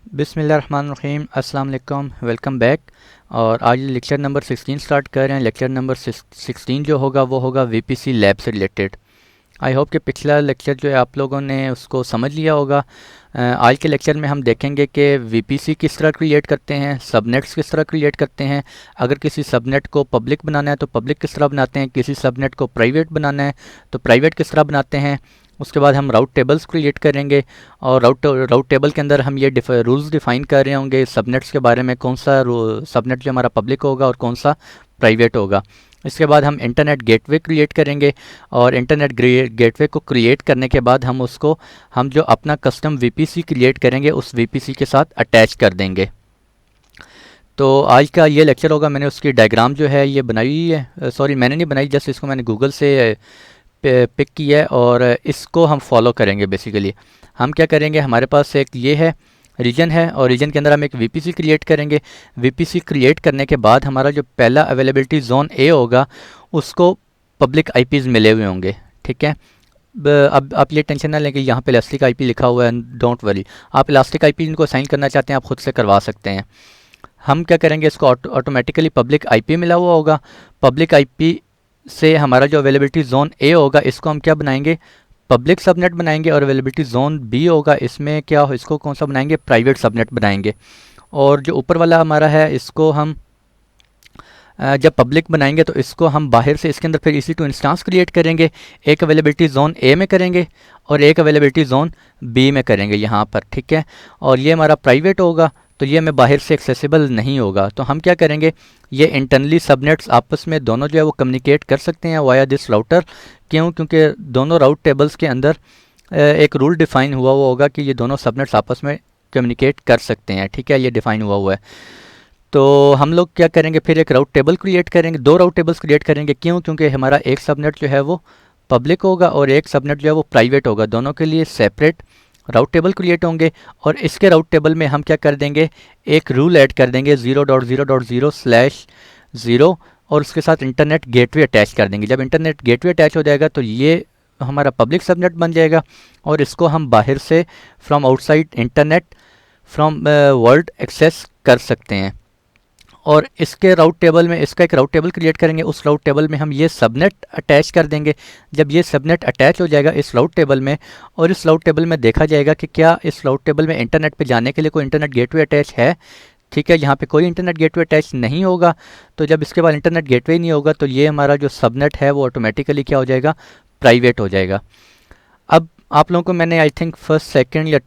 बिस्मिल्लाहिर्रहमानिर्रहीम, अस्सलाम वालेकुम, वेलकम बैक। और आज लेक्चर नंबर 16 स्टार्ट कर रहे हैं। लेक्चर नंबर 16 जो होगा वो होगा वीपीसी लैब से रिलेटेड। आई होप कि पिछला लेक्चर जो है आप लोगों ने उसको समझ लिया होगा। आज के लेक्चर में हम देखेंगे कि वीपीसी किस तरह क्रिएट करते हैं, सबनेट्स किस तरह क्रिएट करते हैं, अगर किसी सबनेट को पब्लिक बनाना है तो पब्लिक किस तरह बनाते हैं, किसी सबनेट को प्राइवेट बनाना है तो प्राइवेट किस तरह बनाते हैं। उसके बाद हम राउट टेबल्स क्रिएट करेंगे और राउट टेबल के अंदर हम ये रूल्स डिफ़ाइन कर रहे होंगे सबनेट्स के बारे में, कौन सा सबनेट जो हमारा पब्लिक होगा और कौन सा प्राइवेट होगा। इसके बाद हम इंटरनेट गेटवे क्रिएट करेंगे और इंटरनेट गेटवे को क्रिएट करने के बाद हम जो अपना कस्टम वीपीसी क्रिएट करेंगे उस वीपीसी के साथ अटैच कर देंगे। तो आज का ये लेक्चर होगा। मैंने उसकी डायग्राम जो है ये बनाई हुई है, सॉरी मैंने नहीं बनाई, जस्ट इसको मैंने गूगल से पिक किया है और इसको हम फॉलो करेंगे। बेसिकली हम क्या करेंगे, हमारे पास एक ये है रीजन है और रीजन के अंदर हम एक वीपीसी क्रिएट करेंगे। वीपीसी क्रिएट करने के बाद हमारा जो पहला अवेलेबिलिटी जोन ए होगा उसको पब्लिक आईपीज़ मिले हुए होंगे। ठीक है, अब आप ये टेंशन ना लें कि यहाँ पे इलास्टिक आईपी लिखा हुआ है, डोंट वरी। आप इलास्टिक आईपी इनको असाइन करना चाहते हैं आप खुद से करवा सकते हैं। हम क्या करेंगे, इसको ऑटोमेटिकली पब्लिक आईपी मिला हुआ होगा। पब्लिक आईपी से हमारा जो अवेलेबिलिटी जोन ए होगा इसको हम क्या बनाएंगे, पब्लिक सबनेट बनाएंगे। और अवेलेबिलिटी जोन बी होगा इसमें क्या हो, इसको कौन सा बनाएंगे, प्राइवेट सबनेट बनाएंगे। और जो ऊपर वाला हमारा है इसको हम जब पब्लिक बनाएंगे तो इसको हम बाहर से इसके अंदर फिर EC2 इंस्टेंस क्रिएट करेंगे। एक अवेलेबिलिटी जोन ए में करेंगे और एक अवेलेबिलिटी जोन बी में करेंगे यहाँ पर। ठीक है, और ये हमारा प्राइवेट होगा तो ये हमें बाहर से एक्सेसिबल नहीं होगा। तो हम क्या करेंगे, ये इंटरनली सबनेट्स आपस में दोनों जो है वो कम्युनिकेट कर सकते हैं वाया दिस राउटर। क्यों? क्योंकि दोनों राउट टेबल्स के अंदर एक रूल डिफ़ाइन हुआ होगा कि ये दोनों सबनेट्स आपस में कम्युनिकेट कर सकते हैं। ठीक है, ये डिफ़ाइन हुआ है। तो हम लोग क्या करेंगे, फिर एक राउट टेबल क्रिएट करेंगे, दो राउट टेबल्स क्रिएट करेंगे। क्यों? क्योंकि हमारा एक सबनेट जो है वो पब्लिक होगा और एक सबनेट जो है वो प्राइवेट होगा। दोनों के लिए सेपरेट राउट टेबल क्रिएट होंगे और इसके राउट टेबल में हम क्या कर देंगे, एक रूल ऐड कर देंगे 0.0.0/0 और उसके साथ इंटरनेट गेटवे अटैच कर देंगे। जब इंटरनेट गेटवे अटैच हो जाएगा तो ये हमारा पब्लिक सबनेट बन जाएगा और इसको हम बाहर से from outside internet from world access कर सकते हैं। और इसके राउट टेबल में इसका एक राउट टेबल क्रिएट करेंगे, उस राउट टेबल में हम ये सबनेट अटैच कर देंगे। जब ये सबनेट अटैच हो जाएगा इस राउट टेबल में और इस राउट टेबल में देखा जाएगा कि क्या इस राउट टेबल में इंटरनेट पे जाने के लिए कोई इंटरनेट गेटवे अटैच है। ठीक है, यहाँ पे कोई इंटरनेट गेटवे अटैच नहीं होगा। तो जब इसके बाद इंटरनेट गेटवे ही नहीं होगा तो ये हमारा जो सबनेट है वो ऑटोमेटिकली क्या हो जाएगा, प्राइवेट हो जाएगा। अब आप लोगों को मैंने आई थिंक सेकंड या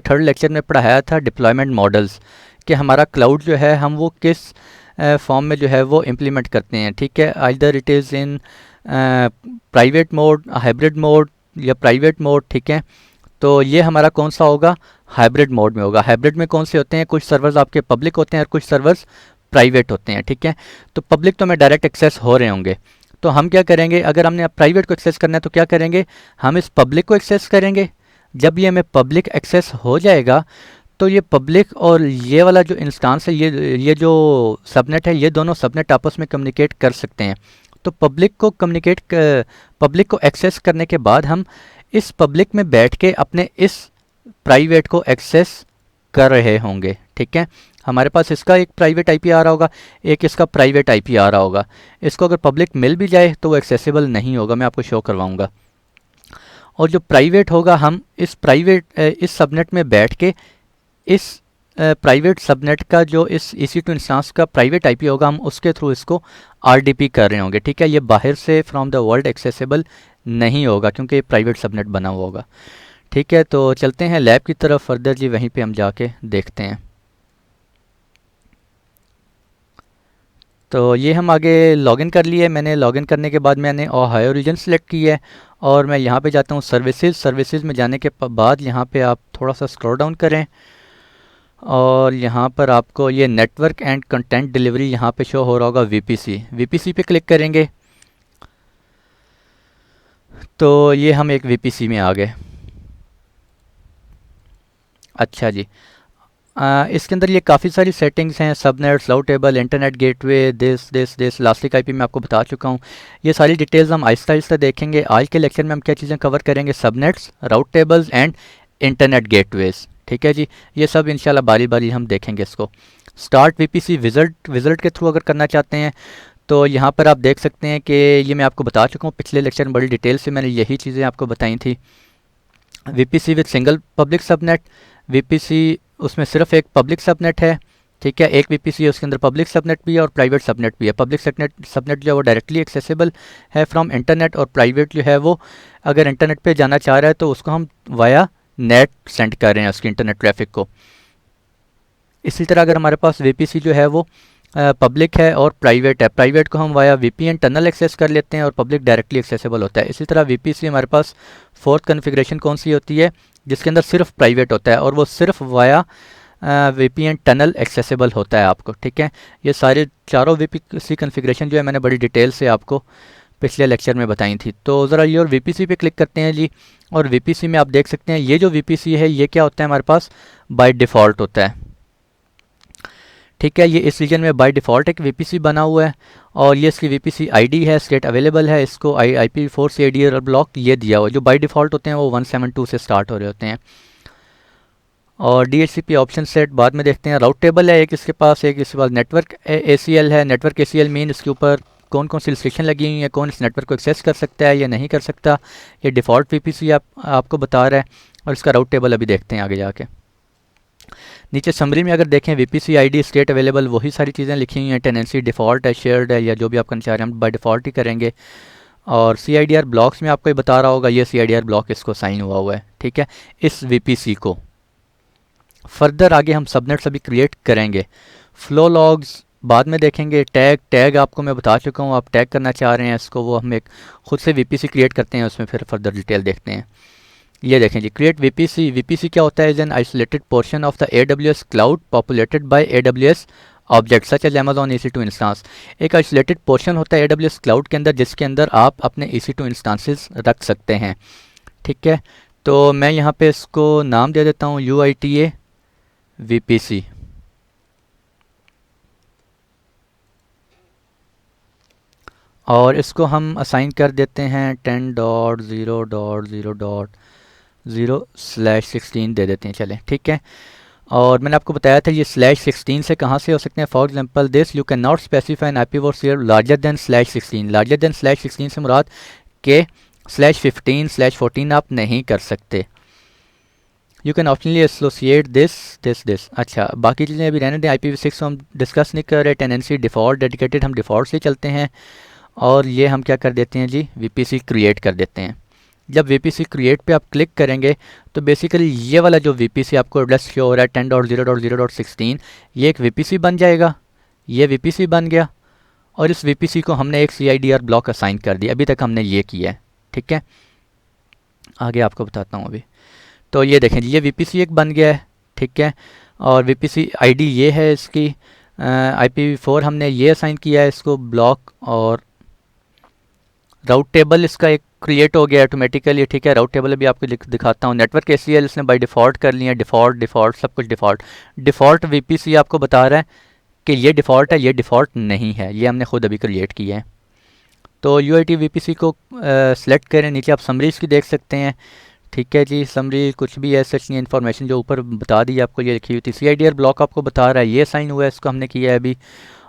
थर्ड लेक्चर में पढ़ाया था डिप्लॉयमेंट मॉडल्स, कि हमारा क्लाउड जो है हम वो किस फॉर्म में जो है वो इम्प्लीमेंट करते हैं। ठीक है, either it is in private mode, hybrid mode या प्राइवेट मोड। ठीक है, तो ये हमारा कौन सा होगा, हाइब्रिड मोड में होगा। हाइब्रिड में कौन से होते हैं, कुछ सर्वर्स आपके पब्लिक होते हैं और कुछ सर्वर्स प्राइवेट होते हैं। ठीक है, तो पब्लिक तो हमें डायरेक्ट एक्सेस हो रहे होंगे। तो हम क्या करेंगे, अगर हमने प्राइवेट को एक्सेस करना है तो क्या करेंगे, हम इस पब्लिक को एक्सेस करेंगे। जब ये हमें पब्लिक एक्सेस हो जाएगा तो ये पब्लिक और ये वाला जो इंस्टेंस है, ये जो सबनेट है, ये दोनों सबनेट आपस में कम्युनिकेट कर सकते हैं। तो पब्लिक को एक्सेस करने के बाद हम इस पब्लिक में बैठ के अपने इस प्राइवेट को एक्सेस कर रहे होंगे। ठीक है, हमारे पास इसका एक प्राइवेट आईपी आ रहा होगा, एक इसका प्राइवेट आईपी आ रहा होगा। इसको अगर पब्लिक मिल भी जाए तो वो एक्सेसिबल नहीं होगा, मैं आपको शो करवाऊँगा। और जो प्राइवेट होगा, हम इस सबनेट में बैठ के इस प्राइवेट सबनेट का जो इस EC2 इंस्टेंस का प्राइवेट आईपी होगा, हम उसके थ्रू इसको RDP कर रहे होंगे। ठीक है, ये बाहर से फ्रॉम द वर्ल्ड एक्सेसिबल नहीं होगा क्योंकि ये प्राइवेट सबनेट बना हुआ होगा। ठीक है, तो चलते हैं लैब की तरफ फर्दर जी, वहीं पे हम जाके देखते हैं। तो ये हम आगे लॉगिन कर लिए। मैंने लॉगिन करने के बाद मैंने ओहायो रीजन सेलेक्ट की है और मैं यहाँ पे जाता हूँ सर्विसेज में जाने के बाद यहाँ पे आप थोड़ा सा स्क्रॉल डाउन करें और यहाँ पर आपको ये नेटवर्क एंड कंटेंट डिलीवरी यहाँ पे शो हो रहा होगा, वीपीसी पे क्लिक करेंगे तो ये हम एक वीपीसी में आ गए। अच्छा जी, इसके अंदर ये काफ़ी सारी सेटिंग्स हैं, subnets, route table, internet gateway, this elastic IP मैं आपको बता चुका हूँ। ये सारी डिटेल्स हम आहिस्ता आहिस्ता देखेंगे। आज के लेक्चर में हम क्या चीज़ें कवर करेंगे, subnets, route tables and internet gateways. ठीक है जी। ये सब इंशाल्लाह बारी बारी हम देखेंगे इसको। स्टार्ट वीपीसी विज़ल्ट के थ्रू अगर करना चाहते हैं तो यहाँ पर आप देख सकते हैं कि ये मैं आपको बता चुका हूँ पिछले लेक्चर में, बड़ी डिटेल से मैंने यही चीज़ें आपको बताई थी। VPC with single public subnet, VPC उसमें सिर्फ एक पब्लिक सबनेट है, ठीक है। एक वीपीसी है उसके अंदर पब्लिक सबनेट भी है और प्राइवेट सबनेट भी है। पब्लिक सबनेट जो है वो डायरेक्टली एक्सेसिबल है फ्रॉम इंटरनेट, और प्राइवेट जो है वो अगर इंटरनेट पे जाना चाह रहा है तो उसको हम वाया नेट सेंड कर रहे हैं उसकी इंटरनेट ट्रैफिक को। इसी तरह अगर हमारे पास वीपीसी जो है वो पब्लिक है और प्राइवेट है, प्राइवेट को हम वाया वीपीएन टनल एक्सेस कर लेते हैं और पब्लिक डायरेक्टली एक्सेसिबल होता है। इसी तरह वीपीसी हमारे पास फोर्थ कॉन्फ़िगरेशन कौन सी होती है, जिसके अंदर सिर्फ प्राइवेट होता है और वो सिर्फ वाया वीपीएन टनल एक्सेसिबल होता है आपको, ठीक है। ये सारे चारों वीपीसी कॉन्फ़िगरेशन जो है मैंने बड़ी डिटेल से आपको पिछले लेक्चर में बताई थी। तो ज़रा ये और वीपीसी पे क्लिक करते हैं जी, और वीपीसी में आप देख सकते हैं ये जो वीपीसी है ये क्या होता है हमारे पास बाय डिफ़ॉल्ट होता है, ठीक है। ये इस रीजन में बाय डिफ़ॉल्ट एक वीपीसी बना हुआ है और ये इसकी वीपीसी आईडी है, स्टेट अवेलेबल है, इसको IPv4 से ADR ब्लॉक ये दिया हुआ है। जो बाय डिफ़ॉल्ट होते हैं वो 172 से स्टार्ट हो रहे होते हैं। और DHCP ऑप्शन सेट बाद में देखते हैं। राउट टेबल है एक इसके पास, एक इसके पास नेटवर्क ACL है। नेटवर्क ACL मीन इसके ऊपर कौन कौन सी रिस्ट्रिक्शन लगी हुई है, कौन इस नेटवर्क को एक्सेस कर सकता है या नहीं कर सकता, ये डिफ़ॉल्ट वीपीसी आपको बता रहा है। और इसका राउट टेबल अभी देखते हैं आगे जाके। नीचे समरी में अगर देखें वीपीसी आईडी स्टेट अवेलेबल वही सारी चीज़ें लिखी हुई हैं, टेनेंसी डिफ़ॉल्ट है, शेयर्ड है, या जो भी आप करना चाह रहे हैं हम बाय डिफ़ॉल्ट ही करेंगे। और CIDR ब्लॉक्स में आपको ये बता रहा होगा, ये CIDR ब्लॉक इसको साइन हुआ है, ठीक है। इस वीपीसी को फर्दर आगे हम सबनेट्स अभी क्रिएट करेंगे। फ्लो लॉग्स बाद में देखेंगे। टैग आपको मैं बता चुका हूँ, आप टैग करना चाह रहे हैं इसको, वो हम एक खुद से वीपीसी क्रिएट करते हैं, उसमें फिर फर्दर डिटेल देखते हैं। ये देखें जी, क्रिएट वीपीसी। वीपीसी क्या होता है, is an isolated portion of the AWS cloud populated by AWS object such as Amazon EC2 instance. एक आइसोलेटेड पोर्शन होता है AWS क्लाउड के अंदर जिसके अंदर आप अपने EC2 इंस्टांसेस रख सकते हैं, ठीक है। तो मैं यहाँ पे इसको नाम दे देता हूँ UITA VPC, और इसको हम असाइन कर देते हैं 10.0.0.0/16 दे देते हैं, चलें ठीक है। और मैंने आपको बताया था ये /16 से कहाँ से हो सकते हैं। For example this you can not specify an IPv4 share larger than /16। Larger than /16 से मुराद के /15/14 आप नहीं कर सकते। You can optionally associate this. अच्छा, बाकी चीज़ें अभी रहने दें। IPv6 को हम डिस्कस नहीं कर रहे। टेनेंसी डिफ़ॉल्ट डेडिकेटेड हम डिफ़ॉल्ट से चलते हैं, और ये हम क्या कर देते हैं जी, वीपीसी क्रिएट कर देते हैं। जब वीपीसी क्रिएट पे आप क्लिक करेंगे तो बेसिकली ये वाला जो वीपीसी आपको एड्रेस शो हो रहा है 10.0.0.16 ये एक वीपीसी बन जाएगा। ये वीपीसी बन गया और इस वीपीसी को हमने एक CIDR ब्लॉक असाइन कर दिया। अभी तक हमने ये किया है, ठीक है। आगे आपको बताता हूँ अभी। तो ये देखें ये वीपीसी एक बन गया है, ठीक है। और वीपीसी आईडी ये है इसकी। IPv4 हमने ये असाइन किया है इसको ब्लॉक, और राउट टेबल इसका एक क्रिएट हो गया ऑटोमेटिकली, ठीक है। राउट टेबल अभी आपको दिखाता हूँ। नेटवर्क ACL इसने बाय डिफ़ॉल्ट कर लिया, डिफ़ॉल्ट सब कुछ डिफ़ॉल्ट वीपीसी आपको बता रहा है कि ये डिफ़ॉल्ट है, ये डिफ़ॉल्ट नहीं है, ये हमने खुद अभी क्रिएट किया है। तो UIT VPC को सिलेक्ट करें। नीचे आप समरीज की देख सकते हैं, ठीक है जी। समरी कुछ भी है सच नहीं, इन्फॉर्मेशन जो ऊपर बता दी आपको ये लिखी हुई थी। CIDR ब्लॉक आपको बता रहा है, ये साइन हुआ है, इसको हमने किया है अभी।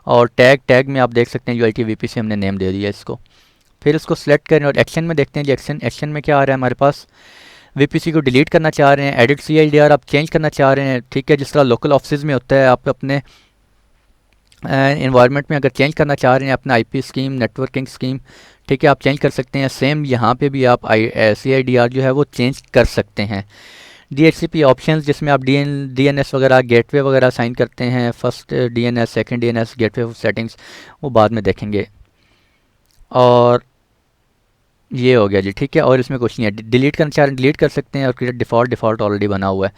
और टैग में आप देख सकते हैं UIT VPC हमने नेम दे दिया इसको। फिर इसको सिलेक्ट करें और एक्शन में देखते हैं जी। एक्शन में क्या आ रहा है हमारे पास, VPC को डिलीट करना चाह रहे हैं, एडिट CIDR आप चेंज करना चाह रहे हैं, ठीक है। जिस तरह लोकल ऑफिस में होता है, आप अपने इन्वायरमेंट में अगर चेंज करना चाह रहे हैं अपना IP स्कीम, नेटवर्किंग स्कीम, ठीक है, आप चेंज कर सकते हैं। सेम यहाँ पे भी आप CIDR जो है वो चेंज कर सकते हैं। DHCP ऑप्शंस जिसमें आप DNS वगैरह गेटवे वगैरह साइन करते हैं, first DNS second DNS gateway settings वो बाद में देखेंगे। और ये हो गया जी, ठीक है। और इसमें कुछ नहीं है, डिलीट करना चाह रहे हैं डिलीट कर सकते हैं, और क्रिएट डिफ़ॉल्ट ऑलरेडी बना हुआ है।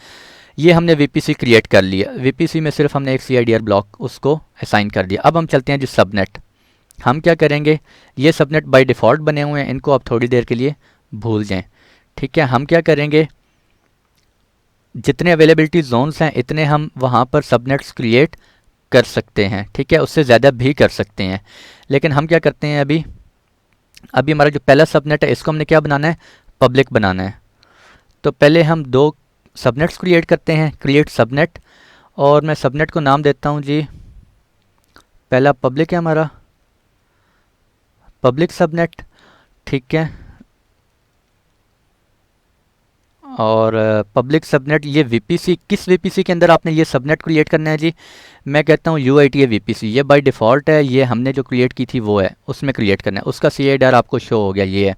ये हमने VPC क्रिएट कर लिया। VPC में सिर्फ हमने एक CIDR ब्लॉक उसको असाइन कर दिया। अब हम चलते हैं जी सबनेट। हम क्या करेंगे, ये सबनेट बाय डिफ़ॉल्ट बने हुए हैं, इनको आप थोड़ी देर के लिए भूल जाएं, ठीक है। हम क्या करेंगे, जितने अवेलेबिलिटी जोन्स हैं इतने हम वहाँ पर सबनेट्स क्रिएट कर सकते हैं, ठीक है। उससे ज़्यादा भी कर सकते हैं, लेकिन हम क्या करते हैं अभी हमारा जो पहला सबनेट है इसको हमने क्या बनाना है, पब्लिक बनाना है। तो पहले हम 2 सबनेट्स क्रिएट करते हैं, क्रिएट सबनेट, और मैं सबनेट को नाम देता हूँ जी, पहला पब्लिक है हमारा, पब्लिक सबनेट, ठीक है। और पब्लिक सबनेट, ये वीपीसी, किस वीपीसी के अंदर आपने ये सबनेट क्रिएट करना है जी, मैं कहता हूँ यूआईटीए वीपीसी, ये बाय डिफ़ॉल्ट है, ये हमने जो क्रिएट की थी वो है, उसमें क्रिएट करना है, उसका CIDR आपको शो हो गया, ये है।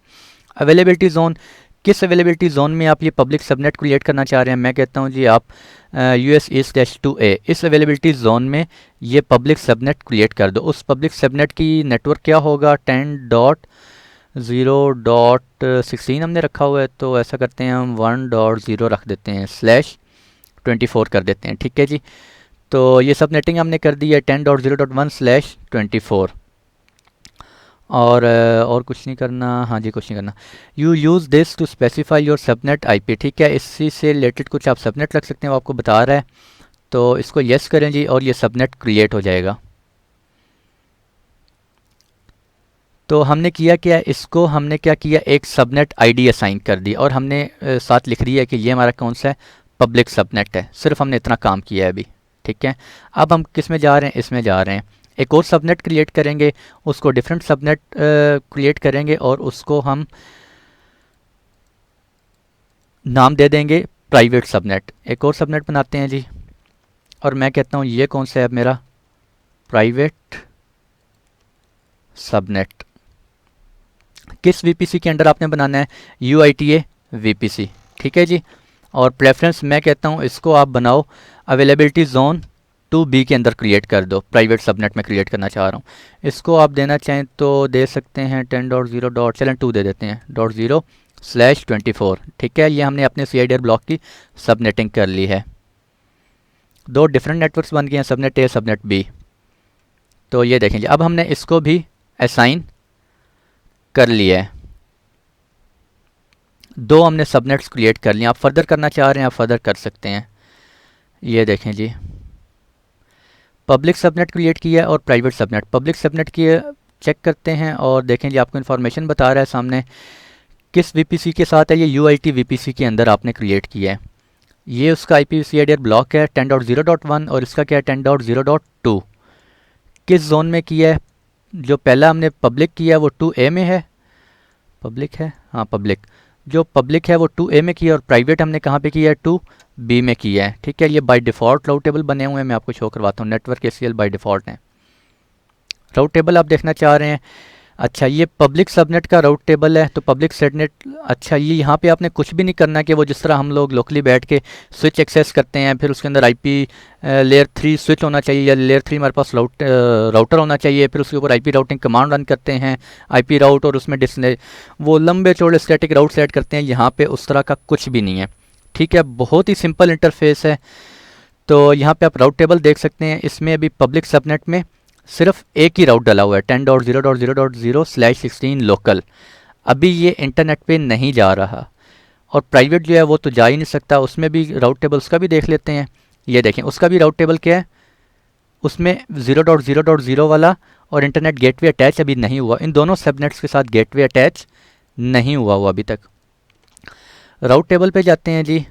अवेलेबिलिटी जोन, किस अवेलेबिलिटी जोन में आप ये पब्लिक सबनेट क्रिएट करना चाह रहे हैं, मैं कहता हूँ जी आप US-East-2A इस अवेलेबिलिटी जोन में ये पब्लिक सबनेट क्रिएट कर दो। उस पब्लिक सबनेट की नेटवर्क क्या होगा, 10.0.16 हमने रखा हुआ है, तो ऐसा करते हैं हम 1.0 रख देते हैं, /24 कर देते हैं, ठीक है जी। तो ये सब नेटिंग हमने कर दी है 10.0.1/24। और कुछ नहीं करना, हाँ जी कुछ नहीं करना। You use this to specify your subnet IP, ठीक है, इसी से रिलेटेड कुछ आप सबनेट रख सकते हैं, वो आपको बता रहा है, तो इसको येस करें जी और ये सबनेट क्रिएट हो जाएगा। तो हमने किया क्या, इसको हमने क्या किया, एक सबनेट ID असाइन कर दी, और हमने साथ लिख रही है कि ये हमारा कौन सा है, पब्लिक सबनेट है, सिर्फ हमने इतना काम किया है अभी, ठीक है। अब हम किस में जा रहे हैं, इसमें जा रहे हैं, एक और सबनेट क्रिएट करेंगे, उसको डिफरेंट सबनेट क्रिएट करेंगे और उसको हम नाम दे देंगे प्राइवेट सबनेट। एक और सबनेट बनाते हैं जी, और मैं कहता हूँ ये कौन सा है मेरा, प्राइवेट सबनेट। किस वीपीसी के अंडर आपने बनाना है, UITA वीपीसी, ठीक है जी। और प्रेफरेंस मैं कहता हूँ इसको आप बनाओ अवेलेबिलिटी जोन 2B के अंदर क्रिएट कर दो, प्राइवेट सबनेट में क्रिएट करना चाह रहा हूँ। इसको आप देना चाहें तो दे सकते हैं 10.0. चलें 2 दे देते हैं, .0/24, ठीक है। ये हमने अपने CIDR ब्लॉक की सबनेटिंग कर ली है, 2 डिफरेंट नेटवर्क्स बन गए हैं, सबनेट A सबनेट B। तो ये देखेंगे, अब हमने इसको भी असाइन कर लिया है, 2 हमने सबनेट्स क्रिएट कर लिए। आप फर्दर करना चाह रहे हैं आप फर्दर कर सकते हैं। ये देखें जी, पब्लिक सबनेट क्रिएट किया और प्राइवेट सबनेट, पब्लिक सबनेट की चेक करते हैं और देखें जी आपको इन्फॉर्मेशन बता रहा है सामने किस वीपीसी के साथ है, ये UIT वीपीसी के अंदर आपने क्रिएट किया है। ये उसका IPv6 ब्लॉक है 10.0.1 और इसका क्या है 10.0.2। किस जोन में किया है, जो पहला हमने पब्लिक किया है वो 2A में है, पब्लिक है, हाँ पब्लिक, जो पब्लिक है वो 2A में किया है, और प्राइवेट हमने कहाँ पे किया है 2B में किया है, ठीक है। ये बाय डिफ़ॉल्ट राउट टेबल बने हुए हैं, मैं आपको शो करवाता हूँ, नेटवर्क ACL बाय डिफ़ॉल्ट है। राउट टेबल आप देखना चाह रहे हैं, अच्छा ये पब्लिक सबनेट का राउट टेबल है, तो पब्लिक सबनेट, अच्छा ये यहाँ पे आपने कुछ भी नहीं करना कि वो जिस तरह हम लोग लोकली बैठ के स्विच एक्सेस करते हैं, फिर उसके अंदर IP लेयर 3 स्विच होना चाहिए, या लेयर 3 हमारे पास राउटर होना चाहिए, फिर उसके ऊपर IP राउटिंग कमांड रन करते हैं, IP राउट, और उसमें डिस्प्ले वो लंबे चौड़े स्टैटिक राउट सेट करते हैं। यहाँ पर उस तरह का कुछ भी नहीं है, ठीक है, बहुत ही सिंपल इंटरफेस है। तो यहाँ पर आप राउट टेबल देख सकते हैं, इसमें अभी पब्लिक सबनेट में सिर्फ एक ही राउट डाला हुआ है 10.0.0.0/16 लोकल, अभी ये इंटरनेट पे नहीं जा रहा, और प्राइवेट जो है वो तो जा ही नहीं सकता, उसमें भी राउट टेबल उसका भी देख लेते हैं। ये देखें उसका भी राउट टेबल क्या है, उसमें 0.0.0 वाला और इंटरनेट गेटवे अटैच अभी नहीं हुआ, इन दोनों सबनेट्स के साथ गेटवे अटैच नहीं हुआ अभी तक। राउट टेबल पे जाते हैं जी,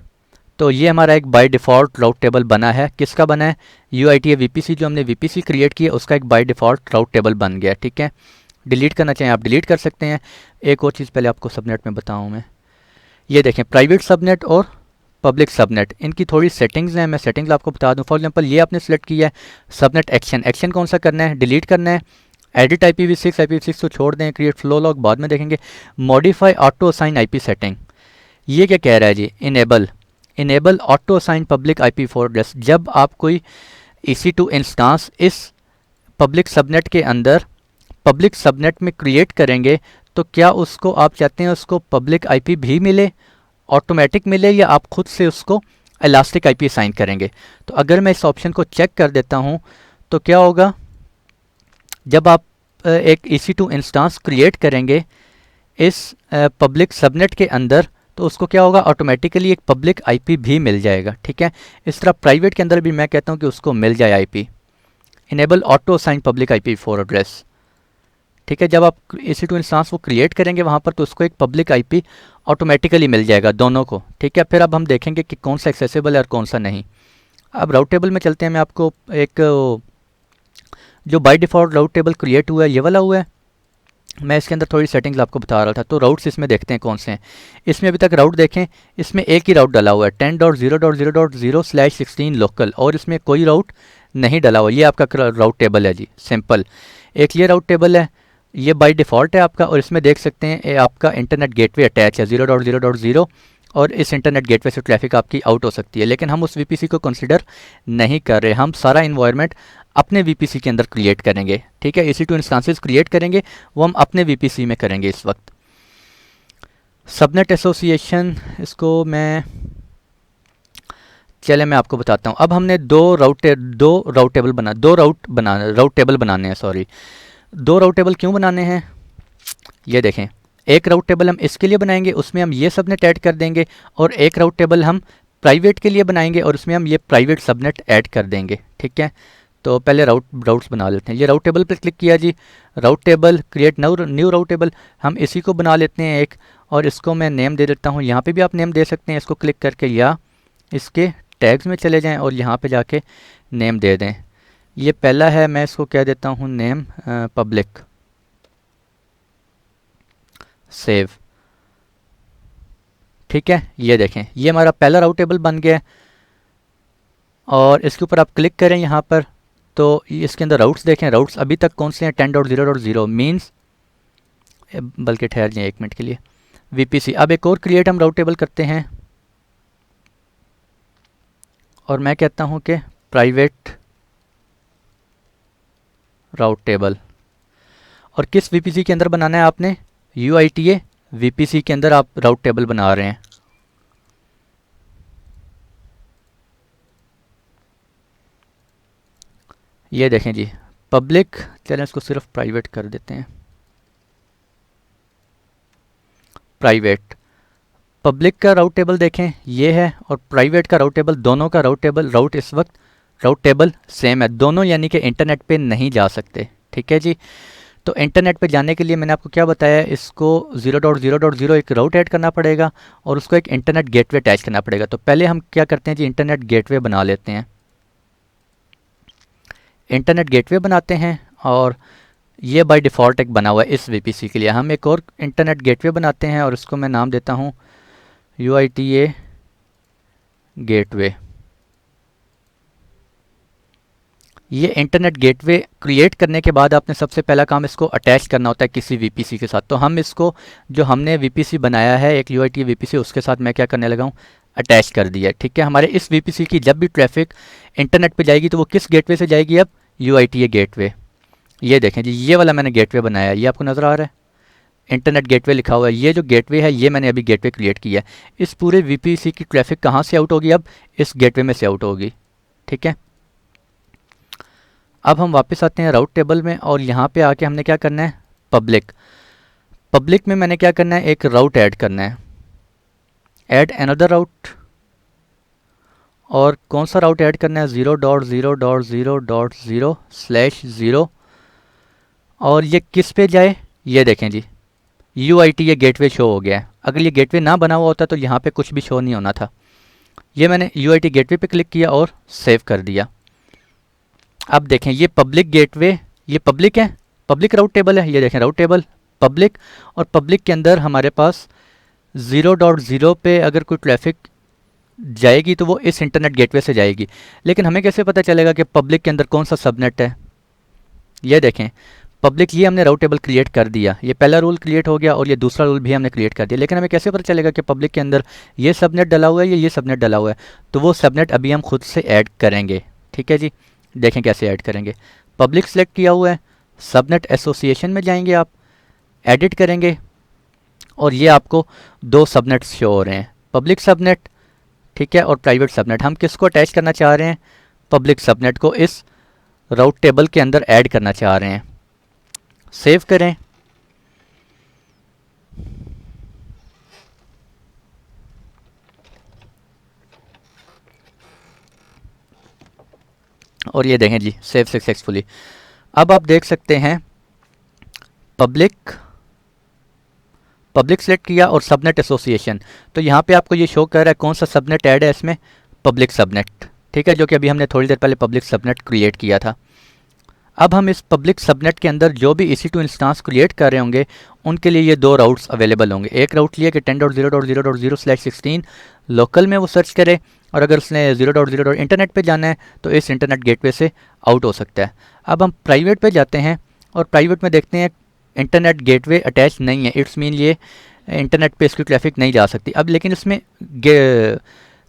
तो ये हमारा एक बाय डिफ़ॉल्ट राउट टेबल बना है, किसका बना है, UITA वीपीसी, जो हमने वीपीसी क्रिएट किया उसका एक बाय डिफ़ॉल्ट राउट टेबल बन गया, ठीक है। डिलीट करना चाहें आप डिलीट कर सकते हैं। एक और चीज़ पहले आपको सबनेट में बताऊं मैं, ये देखें प्राइवेट सबनेट और पब्लिक सबनेट, इनकी थोड़ी सेटिंग्स हैं, मैं सेटिंग्स आपको बता दूं। फॉर एग्जांपल ये आपने सेलेक्ट किया है सबनेट एक्शन, एक्शन कौन सा करना है, डिलीट करना है। एडिट IPv6 तो छोड़ दें, क्रिएट फ्लो लॉग बाद में देखेंगे। Modify auto assign IP setting, ये क्या कह रहा है जी, enable auto assign public IP4 address. जब आप कोई EC2 इंस्टांस इस पब्लिक सबनेट के अंदर पब्लिक सबनेट में क्रिएट करेंगे, तो क्या उसको आप चाहते हैं उसको पब्लिक IP भी मिले, ऑटोमेटिक मिले, या आप खुद से उसको इलास्टिक IP असाइन करेंगे। तो अगर मैं इस ऑप्शन को चेक कर देता हूं तो क्या होगा, जब आप एक EC2 इंस्टांस क्रिएट करेंगे इस पब्लिक सबनेट के अंदर, तो उसको क्या होगा, ऑटोमेटिकली एक पब्लिक IP भी मिल जाएगा, ठीक है। इस तरह प्राइवेट के अंदर भी मैं कहता हूं कि उसको मिल जाए IP, enable auto assign public IP4 address, ठीक है। जब आप EC2 इंस्टांस वो क्रिएट करेंगे वहाँ पर, तो उसको एक पब्लिक IP ऑटोमेटिकली मिल जाएगा दोनों को, ठीक है। फिर अब हम देखेंगे कि कौन सा एक्सेसिबल है और कौन सा नहीं। अब राउट टेबल में चलते हैं। मैं आपको एक जो by default route table create हुआ है ये वाला हुआ है। मैं इसके अंदर थोड़ी सेटिंग्स आपको बता रहा था। तो राउट्स इसमें देखते हैं कौन से हैं। इसमें अभी तक राउट देखें, इसमें एक ही राउट डाला हुआ है 10.0.0.0/16 लोकल, और इसमें कोई राउट नहीं डाला हुआ। ये आपका राउट टेबल है जी, सिंपल। एक ये राउट टेबल है, ये बाय डिफ़ॉल्ट है आपका, और इसमें देख सकते हैं ये आपका इंटरनेट गेटवे अटैच है 0.0.0, और इस इंटरनेट गेटवे से ट्रैफिक आपकी आउट हो सकती है। लेकिन हम उस VPC को कंसिडर नहीं कर रहे, हम सारा इन्वायरमेंट अपने VPC के अंदर क्रिएट करेंगे, ठीक है। EC2 इंस्टांसेस क्रिएट करेंगे, वो हम अपने VPC में करेंगे इस वक्त। सबनेट एसोसिएशन, इसको मैं आपको बताता हूँ। अब हमने दो राउट टेबल बनाने हैं, सॉरी। 2 राउट टेबल क्यों बनाने हैं, ये देखें। एक राउट टेबल हम इसके लिए बनाएंगे, उसमें हम ये सबनेट ऐड कर देंगे, और एक राउट टेबल हम प्राइवेट के लिए बनाएंगे और उसमें हम ये प्राइवेट सबनेट ऐड कर देंगे, ठीक है। तो पहले राउट्स बना लेते हैं। ये राउट टेबल पर क्लिक किया जी, route table create new route table, हम इसी को बना लेते हैं एक, और इसको मैं नेम दे देता हूँ। यहाँ पे भी आप नेम दे सकते हैं इसको क्लिक करके, या इसके टैग्स में चले जाएं और यहाँ पे जाके नेम दे दें। ये पहला है, मैं इसको कह देता हूँ नेम पब्लिक, सेव, ठीक है। ये देखें, ये हमारा पहला राउट टेबल बन गया है, और इसके ऊपर आप क्लिक करें यहाँ पर, तो इसके अंदर राउट्स देखें। राउट्स अभी तक कौन से हैं, 10.0.0 मीन्स, बल्कि ठहर जाए 1 मिनट के लिए, VPC। अब एक और क्रिएट हम राउट टेबल करते हैं, और मैं कहता हूँ कि प्राइवेट राउट टेबल। और किस VPC के अंदर बनाना है आपने, UITA VPC के अंदर आप राउट टेबल बना रहे हैं। ये देखें जी, पब्लिक, चलें इसको सिर्फ प्राइवेट कर देते हैं, प्राइवेट। पब्लिक का राउट टेबल देखें ये है, और प्राइवेट का राउट टेबल, दोनों का राउट इस वक्त राउट टेबल सेम है दोनों, यानी कि इंटरनेट पे नहीं जा सकते, ठीक है जी। तो इंटरनेट पे जाने के लिए मैंने आपको क्या बताया, इसको 0.0.0 एक राउट ऐड करना पड़ेगा, और उसको एक इंटरनेट गेटवे अटैच करना पड़ेगा। तो पहले हम क्या करते हैं जी, इंटरनेट गेटवे बना लेते हैं। इंटरनेट गेटवे बनाते हैं, और ये बाय डिफ़ॉल्ट एक बना हुआ है इस VPC के लिए। हम एक और इंटरनेट गेटवे बनाते हैं, और इसको मैं नाम देता हूँ UITA गेटवे। ये इंटरनेट गेटवे क्रिएट करने के बाद आपने सबसे पहला काम इसको अटैच करना होता है किसी VPC के साथ। तो हम इसको, जो हमने VPC बनाया है एक UITA VPC, उसके साथ मैं क्या करने लगा हूँ, अटैच कर दिया, ठीक है। हमारे इस VPC की जब भी ट्रैफिक इंटरनेट पे जाएगी तो वो किस गेटवे से जाएगी, अब UITA गेटवे। ये देखें जी, ये वाला मैंने गेटवे बनाया है, ये आपको नज़र आ रहा है, इंटरनेट गेटवे लिखा हुआ है। ये जो गेटवे है, ये मैंने अभी गेटवे क्रिएट किया है। इस पूरे VPC की ट्रैफिक कहाँ से आउट होगी, अब इस गेटवे में से आउट होगी, ठीक है। अब हम वापस आते हैं राउट टेबल में, और यहाँ पे आके हमने क्या करना है, पब्लिक में मैंने क्या करना है, एक राउट ऐड करना है, ऐड अनदर राउट। और कौन सा राउट ऐड करना है, 0.0.0.0/0, और ये किस पे जाए, ये देखें जी, UITA गेटवे शो हो गया है। अगर ये गेटवे ना बना हुआ होता तो यहाँ पे कुछ भी शो नहीं होना था। ये मैंने UITA गेटवे पे क्लिक किया और सेव कर दिया। अब देखें, ये पब्लिक गेटवे, ये पब्लिक है, पब्लिक राउट टेबल है। ये देखें राउट टेबल पब्लिक, और पब्लिक के अंदर हमारे पास 0.0 पे अगर कोई ट्रैफिक जाएगी तो वो इस इंटरनेट गेटवे से जाएगी। लेकिन हमें कैसे पता चलेगा कि पब्लिक के अंदर कौन सा सबनेट है, ये देखें पब्लिक, ये हमने राउट टेबल क्रिएट कर दिया, ये पहला रूल क्रिएट हो गया, और ये दूसरा रूल भी हमने क्रिएट कर दिया। लेकिन हमें कैसे पता चलेगा कि पब्लिक के अंदर ये सबनेट डला हुआ है या ये सबनेट डला हुआ है, तो वो सबनेट अभी हम खुद से ऐड करेंगे, ठीक है जी। देखें कैसे ऐड करेंगे, पब्लिक सेलेक्ट किया हुआ है, सबनेट एसोसिएशन में जाएंगे आप, एडिट करेंगे, और ये आपको 2 सबनेट्स शो हो रहे हैं, पब्लिक सबनेट, ठीक है, और प्राइवेट सबनेट। हम किसको अटैच करना चाह रहे हैं, पब्लिक सबनेट को इस राउट टेबल के अंदर ऐड करना चाह रहे हैं। सेव करें, और ये देखें जी, सेव सक्सेसफुली। अब आप देख सकते हैं पब्लिक सेलेक्ट किया और सबनेट एसोसिएशन। तो यहाँ पे आपको ये शो कर रहा है कौन सा सबनेट ऐड है इसमें, पब्लिक सबनेट, ठीक है, जो कि अभी हमने थोड़ी देर पहले पब्लिक सबनेट क्रिएट किया था। अब हम इस पब्लिक सबनेट के अंदर जो भी EC2 इंस्टांस क्रिएट कर रहे होंगे उनके लिए ये दो राउट्स अवेलेबल होंगे। एक राउट लिए कि 10.0.0.0/16 लोकल में वो सर्च करे, और अगर उसने 0.0. इंटरनेट पे जाना है तो इस इंटरनेट गेटवे से आउट हो सकता है। अब हम प्राइवेट पे जाते हैं और प्राइवेट में देखते हैं इंटरनेट गेटवे अटैच नहीं है, इट्स मीन ये इंटरनेट पे इसकी ट्रैफिक नहीं जा सकती। अब लेकिन इसमें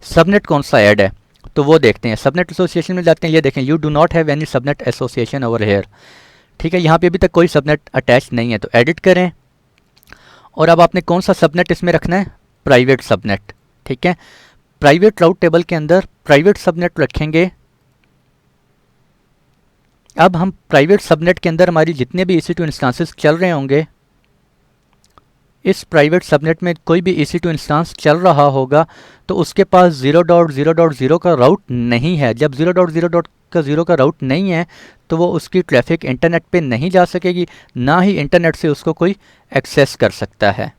सबनेट कौन सा ऐड है तो वो देखते हैं। सबनेट एसोसिएशन में जाते हैं, ये देखें you do not have any subnet association over here, ठीक है, यहाँ पे अभी तक कोई सबनेट अटैच नहीं है, तो एडिट करें। और अब आपने कौन सा सबनेट इसमें रखना है, प्राइवेट सबनेट, ठीक है। प्राइवेट राउट टेबल के अंदर प्राइवेट सबनेट रखेंगे। अब हम प्राइवेट सबनेट के अंदर हमारी जितने भी EC2 इंस्टांसेस चल रहे होंगे, इस प्राइवेट सबनेट में कोई भी EC2 इंस्टांस चल रहा होगा तो उसके पास 0.0.0 का राउट नहीं है। जब 0.0.0 का राउट नहीं है तो वो उसकी ट्रैफिक इंटरनेट पे नहीं जा सकेगी, ना ही इंटरनेट से उसको कोई एक्सेस कर सकता है।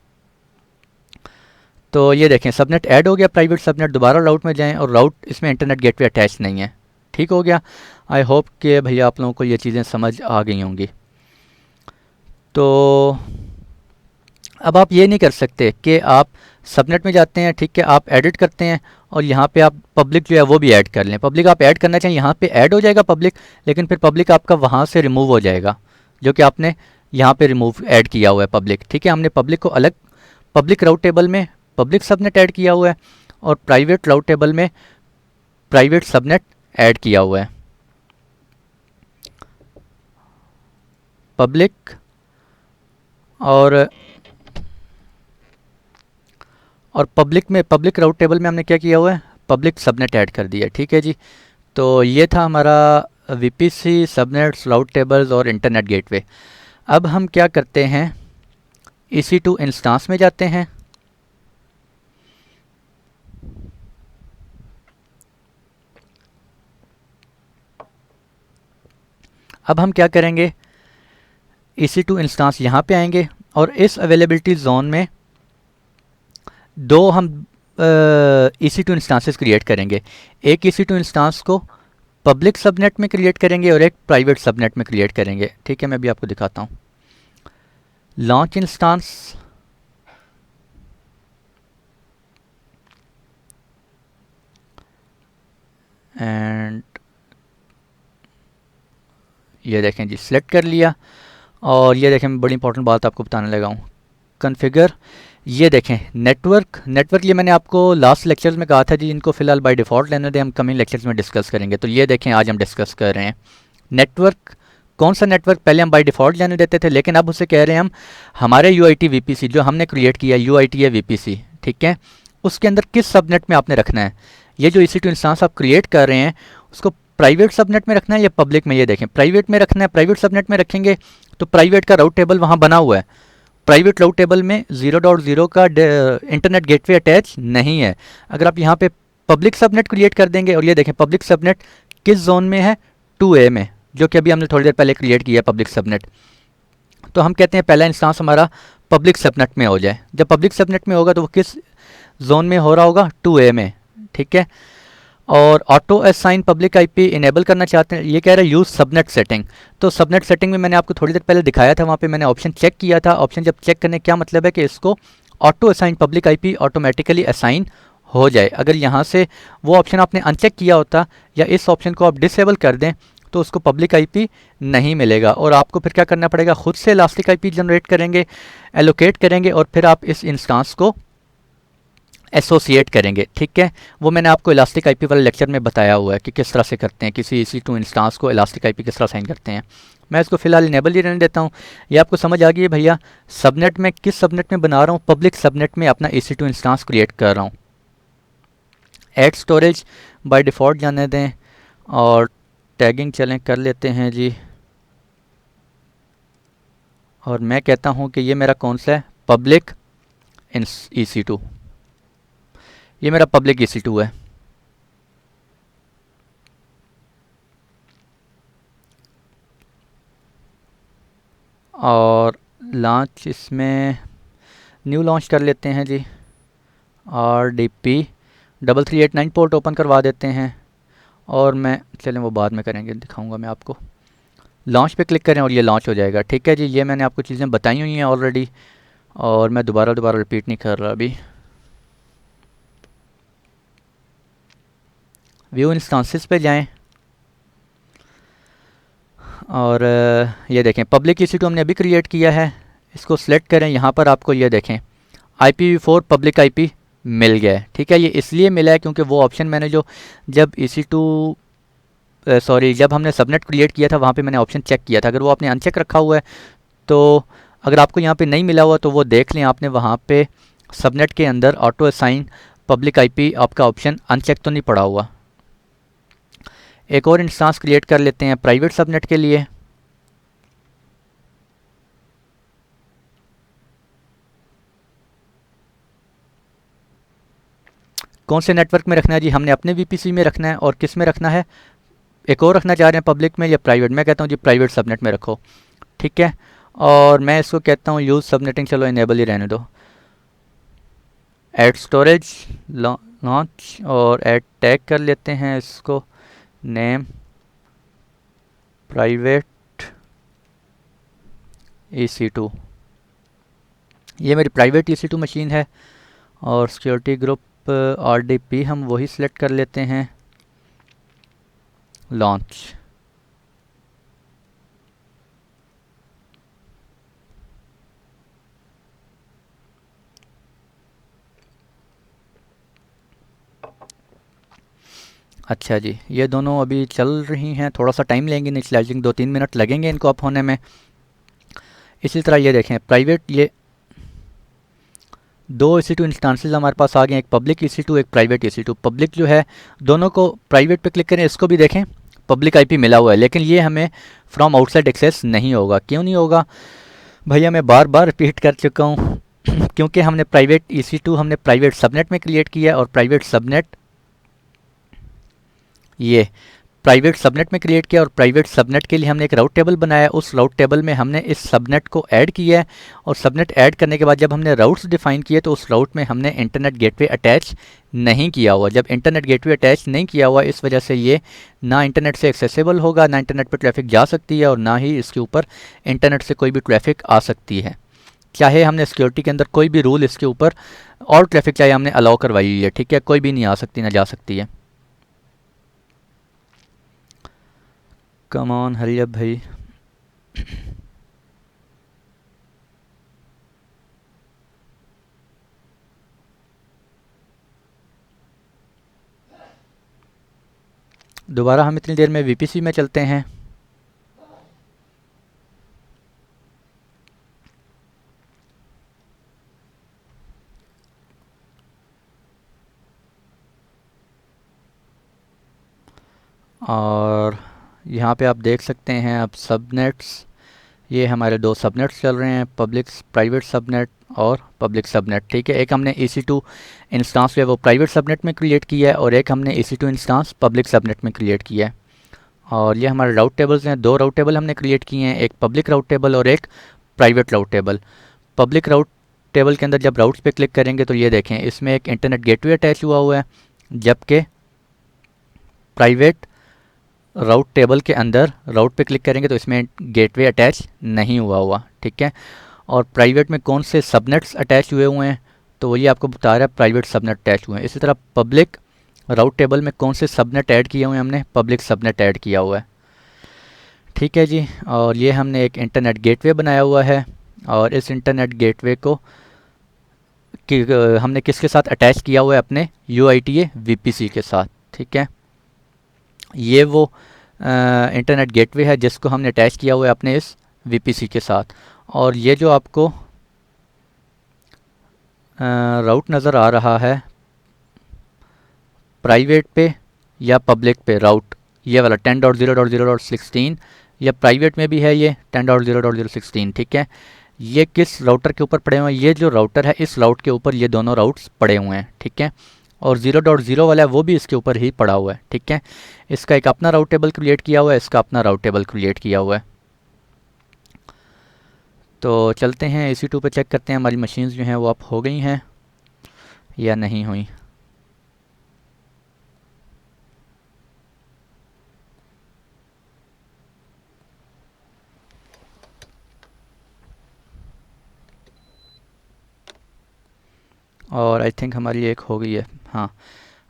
तो ये देखें सबनेट ऐड हो गया, प्राइवेट सबनेट, दोबारा राउट में जाएं और राउट इसमें इंटरनेट गेटवे अटैच नहीं है, ठीक हो गया। आई होप कि भैया आप लोगों को ये चीज़ें समझ आ गई होंगी। तो अब आप ये नहीं कर सकते कि आप सबनेट में जाते हैं, ठीक है, आप एडिट करते हैं और यहाँ पे आप पब्लिक जो है वो भी ऐड कर लें। पब्लिक आप ऐड करना चाहिए, यहाँ पे ऐड हो जाएगा पब्लिक, लेकिन फिर पब्लिक आपका वहाँ से रिमूव हो जाएगा जो कि आपने यहाँ पे रिमूव ऐड किया हुआ है पब्लिक, ठीक है। हमने पब्लिक को अलग पब्लिक राउट टेबल में पब्लिक सबनेट ऐड किया हुआ है और प्राइवेट राउट टेबल में प्राइवेट सबनेट ऐड किया हुआ है। पब्लिक और पब्लिक में पब्लिक राउट टेबल में हमने क्या किया हुआ है, पब्लिक सबनेट ऐड कर दिया, ठीक है जी। तो ये था हमारा VPC, सबनेट्स, राउट टेबल्स और इंटरनेट गेटवे। अब हम क्या करते हैं, EC2 इंस्टांस में जाते हैं। अब हम क्या करेंगे, EC2 इंस्टांस यहाँ पे आएंगे और इस अवेलेबिलिटी जोन में दो हम EC2 इंस्टांसेस क्रिएट करेंगे। एक EC2 इंस्टांस को पब्लिक सबनेट में क्रिएट करेंगे और एक प्राइवेट सबनेट में क्रिएट करेंगे, ठीक है। मैं अभी आपको दिखाता हूँ। लॉन्च इंस्टांस, एंड ये देखें जी सिलेक्ट कर लिया। और ये देखें मैं बड़ी इंपॉर्टेंट बात आपको बताने लगा हूँ, कॉन्फ़िगर। ये देखें नेटवर्क ये मैंने आपको लास्ट लेक्चर्स में कहा था जी, इनको फिलहाल बाय डिफ़ॉल्ट लेने दें, हम कमिंग लेक्चर्स में डिस्कस करेंगे। तो ये देखें आज हम डिस्कस कर रहे हैं नेटवर्क। कौन सा नेटवर्क, पहले हम बाय डिफ़ॉल्ट लेने देते थे, लेकिन अब उसे कह रहे हैं हम हमारे UIT VPC जो हमने क्रिएट किया UIT या VPC, ठीक है, उसके अंदर किस सबनेट में आपने रखना है। ये जो EC2 इंस्टांस आप क्रिएट कर रहे हैं उसको प्राइवेट सबनेट में रखना है या पब्लिक में। ये देखें प्राइवेट में रखना है, प्राइवेट सबनेट में रखेंगे तो प्राइवेट का राउट टेबल वहाँ बना हुआ है। प्राइवेट राउट टेबल में 0.0 का इंटरनेट गेटवे अटैच नहीं है। अगर आप यहाँ पे पब्लिक सबनेट क्रिएट कर देंगे, और ये देखें पब्लिक सबनेट किस जोन में है, 2A में, जो कि अभी हमने थोड़ी देर पहले क्रिएट किया पब्लिक सबनेट। तो हम कहते हैं पहला इंस्टांस हमारा पब्लिक सबनेट में हो जाए। जब पब्लिक सबनेट में होगा तो वो किस जोन में हो रहा होगा, 2A में, ठीक है। और auto assign public IP enable करना चाहते हैं, ये कह रहा है यूज़ सबनेट सेटिंग। तो सबनेट सेटिंग में मैंने आपको थोड़ी देर पहले दिखाया था, वहाँ पे मैंने ऑप्शन चेक किया था। ऑप्शन जब चेक करने क्या मतलब है कि इसको auto assign public IP automatically assign हो जाए। अगर यहाँ से वो ऑप्शन आपने अनचेक किया होता या इस ऑप्शन को आप डिसेबल कर दें तो उसको पब्लिक IP नहीं मिलेगा, और आपको फिर क्या करना पड़ेगा, खुद से इलास्टिक IP जनरेट करेंगे, एलोकेट करेंगे और फिर आप इस इंस्टांस को एसोसिएट करेंगे, ठीक है। वो मैंने आपको इलास्टिक IP वाले लेक्चर में बताया हुआ है कि किस तरह से करते हैं, किसी EC2 इंस्टांस को इलास्टिक IP किस तरह साइन करते हैं। मैं इसको फिलहाल इनेबल ही रहने देता हूँ। ये आपको समझ आ गई है भैया, सबनेट में किस सबनेट में बना रहा हूँ, पब्लिक सबनेट में अपना EC2 इंस्टांस क्रिएट कर रहा हूँ। ऐड स्टोरेज बाय डिफ़ॉल्ट जाने दें और टैगिंग चलें कर लेते हैं जी। और मैं कहता हूँ कि ये मेरा कौन सा है, पब्लिक EC2, ये मेरा पब्लिक EC2 है। और लॉन्च इसमें न्यू लॉन्च कर लेते हैं जी। RDP 3389 पोर्ट ओपन करवा देते हैं और मैं चलें वो बाद में करेंगे, दिखाऊंगा मैं आपको। लॉन्च पे क्लिक करें और ये लॉन्च हो जाएगा। ठीक है जी, ये मैंने आपको चीज़ें बताई हुई हैं ऑलरेडी और मैं दोबारा रिपीट नहीं कर रहा अभी। व्यू इंस्टांसेस पे जाएं और ये देखें पब्लिक EC2 हमने अभी क्रिएट किया है, इसको सिलेक्ट करें। यहाँ पर आपको ये देखें IPv4 पब्लिक IP मिल गया है। ठीक है, ये इसलिए मिला है क्योंकि वो ऑप्शन मैंने जो जब जब हमने सबनेट क्रिएट किया था वहाँ पे मैंने ऑप्शन चेक किया था। अगर वो आपने अनचेक रखा हुआ है तो अगर आपको यहाँ पे नहीं मिला हुआ तो वो देख लें आपने वहाँ पे सबनेट के अंदर ऑटो असाइन पब्लिक IP आपका ऑप्शन अनचेक तो नहीं पड़ा हुआ। एक और इंस्टांस क्रिएट कर लेते हैं प्राइवेट सबनेट के लिए। कौन से नेटवर्क में रखना है जी? हमने अपने VPC में रखना है और किस में रखना है? एक और रखना चाह रहे हैं पब्लिक में या प्राइवेट? मैं कहता हूँ जी प्राइवेट सबनेट में रखो। ठीक है, और मैं इसको कहता हूँ यूज़ सबनेटिंग, चलो इनेबल ही रहने दो। ऐड स्टोरेज लॉन्च और ऐड टैग कर लेते हैं इसको नेम प्राइवेट EC2। ये मेरी प्राइवेट EC2 मशीन है और सिक्योरिटी ग्रुप RDP हम वही सिलेक्ट कर लेते हैं। लॉन्च अच्छा जी, ये दोनों अभी चल रही हैं, थोड़ा सा टाइम लेंगे इनिशियलाइजिंग, 2-3 मिनट लगेंगे इनको अप होने में। इसी तरह ये देखें प्राइवेट, ये 2 EC2 इंस्टांसेस हमारे पास आ गए, एक पब्लिक EC2 एक प्राइवेट EC2। पब्लिक जो है दोनों को प्राइवेट पे क्लिक करें, इसको भी देखें पब्लिक IP मिला हुआ है, लेकिन ये हमें फ्रॉम आउटसाइड एक्सेस नहीं होगा। क्यों नहीं होगा भैया? मैं बार बार रिपीट कर चुका हूँ क्योंकि हमने प्राइवेट EC2 हमने प्राइवेट सबनेट में क्रिएट किया और प्राइवेट सबनेट ये प्राइवेट सबनेट में क्रिएट किया और प्राइवेट सबनेट के लिए हमने एक राउट टेबल बनाया। उस राउट टेबल में हमने इस सबनेट को ऐड किया है और सबनेट ऐड करने के बाद जब हमने राउट्स डिफाइन किए तो उस राउट में हमने इंटरनेट गेटवे अटैच नहीं किया हुआ। जब इंटरनेट गेटवे अटैच नहीं किया हुआ, इस वजह से ये ना इंटरनेट से एक्सेसिबल होगा, ना इंटरनेट पर ट्रैफिक जा सकती है और ना ही इसके ऊपर इंटरनेट से कोई भी ट्रैफिक आ सकती है। चाहे हमने सिक्योरिटी के अंदर कोई भी रूल इसके ऊपर और ट्रैफिक चाहे हमने अलाउ करवाई हुई है, ठीक है, कोई भी नहीं आ सकती ना जा सकती है। कम ऑन हरी अप भाई। दोबारा हम इतनी देर में VPC में चलते हैं। और यहाँ पे आप देख सकते हैं अब सबनेट्स, ये हमारे 2 सबनेट्स चल रहे हैं, प्राइवेट सबनेट और पब्लिक सबनेट। ठीक है, एक हमने EC2 इंस्टांस जो है वो प्राइवेट सबनेट में क्रिएट किया है और एक हमने EC2 इंस्टांस पब्लिक सबनेट में क्रिएट किया है। और ये हमारे राउट टेबल्स हैं, 2 राउट टेबल हमने क्रिएट किए हैं, एक पब्लिक राउट टेबल और एक प्राइवेट राउट टेबल। पब्लिक राउट टेबल के अंदर जब राउट्स पे क्लिक करेंगे तो ये देखें इसमें एक इंटरनेट गेटवे अटैच हुआ हुआ है, जबकि प्राइवेट राउट टेबल के अंदर राउट पे क्लिक करेंगे तो इसमें गेटवे अटैच नहीं हुआ। ठीक है, और प्राइवेट में कौन से सबनेट्स अटैच हुए हैं तो वही आपको बता रहा है प्राइवेट सबनेट अटैच हुए हैं। इसी तरह पब्लिक राउट टेबल में कौन से सबनेट ऐड किए हुए हैं, हमने पब्लिक सबनेट ऐड किया हुआ है। ठीक है जी, और ये हमने एक इंटरनेट गेटवे बनाया हुआ है और इस इंटरनेट गेटवे को हमने किसके साथ अटैच किया हुआ है? अपने UITA VPC के साथ। ठीक है, ये वो इंटरनेट गेटवे है जिसको हमने अटैच किया हुआ है अपने इस VPC के साथ। और ये जो आपको राउट नज़र आ रहा है प्राइवेट पे या पब्लिक पे राउट, ये वाला 10.0.0.16 या प्राइवेट में भी है ये 10.0.0.16। ठीक है, ये किस राउटर के ऊपर पड़े हुए हैं? ये जो राउटर है इस राउट के ऊपर ये दोनों राउट्स पड़े हुए हैं। ठीक है, और 0.0 वाला है वो भी इसके ऊपर ही पड़ा हुआ है। ठीक है, इसका एक अपना राउट टेबल क्रिएट किया हुआ है, इसका अपना राउट टेबल क्रिएट किया हुआ है। तो चलते हैं EC2 पे, चेक करते हैं हमारी मशीन्स जो हैं वो अप हो गई हैं या नहीं हुई। और आई थिंक हमारी एक हो गई है। हाँ,